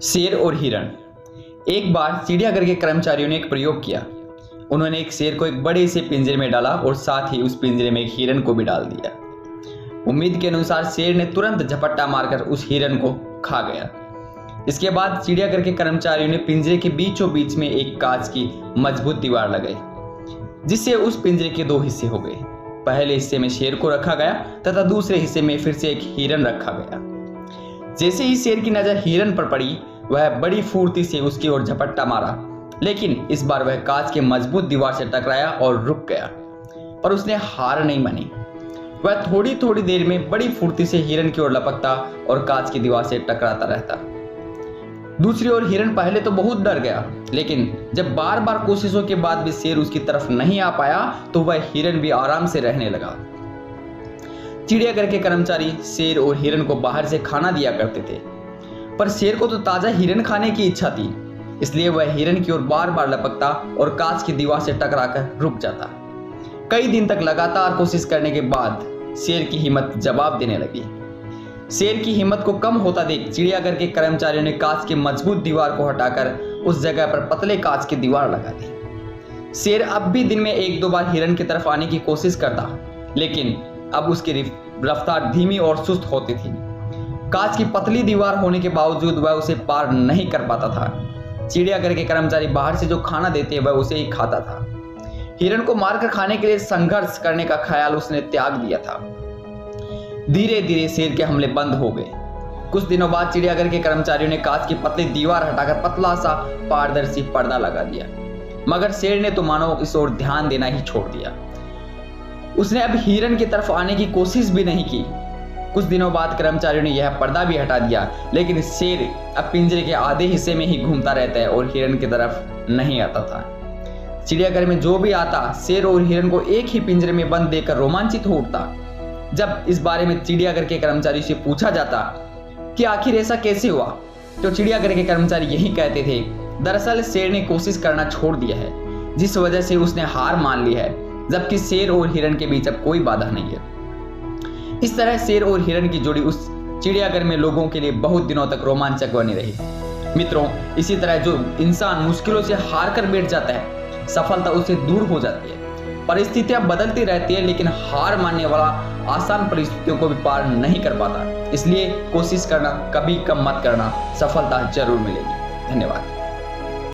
शेर और हिरण। एक बार चिड़ियाघर के कर्मचारियों ने एक प्रयोग किया। उन्होंने एक शेर को एक बड़े से पिंजरे में डाला और साथ ही उस पिंजरे में एक हिरण को भी डाल दिया। उम्मीद के अनुसार शेर ने तुरंत झपट्टा मारकर उस हिरण को खा गया। इसके बाद चिड़ियाघर के कर्मचारियों ने पिंजरे के बीचों बीच में एक कांच की मजबूत दीवार लगाई, जिससे उस पिंजरे के दो हिस्से हो गए। पहले हिस्से में शेर को रखा गया तथा दूसरे हिस्से में फिर से एक हिरण रखा गया। जैसे ही शेर की नजर हिरण पर पड़ी, वह बड़ी फुर्ती से उसकी ओर झपट्टा मारा, लेकिन इस बार वह कांच के मजबूत दीवार से टकराया और रुक गया। पर उसने हार नहीं मानी। वह थोड़ी थोड़ी देर में बड़ी फुर्ती से हिरण की ओर लपकता और कांच की दीवार से टकराता रहता। दूसरी ओर हिरण पहले तो बहुत डर गया, लेकिन जब बार बार कोशिशों के बाद भी शेर उसकी तरफ नहीं आ पाया, तो वह हिरण भी आराम से रहने लगा। चिड़ियाघर के कर्मचारी शेर और हिरण को बाहर से खाना दिया करते थे, पर शेर को तो ताजा हिरण खाने की इच्छा थी, इसलिए वह हिरण की ओर बार बार लपकता और कांच की दीवार से टकराकर रुक जाता। कई दिन तक लगातार कोशिश करने के बाद शेर की हिम्मत जवाब देने लगी। शेर की हिम्मत को कम होता देख चिड़ियाघर के कर्मचारियों ने कांच की मजबूत दीवार को हटाकर उस जगह पर पतले कांच की दीवार लगा दी। शेर अब भी दिन में एक दो बार हिरण की तरफ आने की कोशिश करता, लेकिन अब उसकी रफ्तार धीमी और सुस्त होती थी। कांच की पतली दीवार होने के बावजूद वह उसे पार नहीं कर पाता था। चिड़ियाघर के कर्मचारी बाहर से जो खाना देते वह उसे ही खाता था। हिरण को मारकर खाने के लिए संघर्ष करने का ख्याल उसने त्याग दिया था। धीरे धीरे शेर के हमले बंद हो गए। कुछ दिनों बाद चिड़ियाघर के कर्मचारियों ने कांच की पतली दीवार हटाकर पतला सा पारदर्शी पर्दा लगा दिया, मगर शेर ने तो मानो इस ओर ध्यान देना ही छोड़ दिया। उसने अब हिरण की तरफ आने की कोशिश भी नहीं की। कुछ दिनों बाद कर्मचारियों ने यह पर्दा भी हटा दिया, लेकिन शेर अब पिंजरे के आधे हिस्से में ही घूमता रहता है और हिरण की तरफ नहीं आता था। चिड़ियाघर में जो भी आता, शेर और हिरण को एक ही पिंजरे में बंद देखकर रोमांचित हो उठता। जब इस बारे में चिड़ियाघर के कर्मचारी से पूछा जाता कि आखिर ऐसा कैसे हुआ, तो चिड़ियाघर के कर्मचारी यही कहते थे, दरअसल शेर ने कोशिश करना छोड़ दिया है, जिस वजह से उसने हार मान ली है, जबकि शेर और हिरण के बीच अब कोई बाधा नहीं है। इस तरह शेर और हिरण की जोड़ी उस चिड़ियाघर में लोगों के लिए बहुत दिनों तक रोमांचक बनी रही। मित्रों, इसी तरह जो इंसान मुश्किलों से हार कर बैठ जाता है, सफलता उससे दूर हो जाती है। परिस्थितियां बदलती रहती है, लेकिन हार मानने वाला आसान परिस्थितियों को भी पार नहीं कर पाता। इसलिए कोशिश करना कभी कम मत करना, सफलता जरूर मिलेगी। धन्यवाद।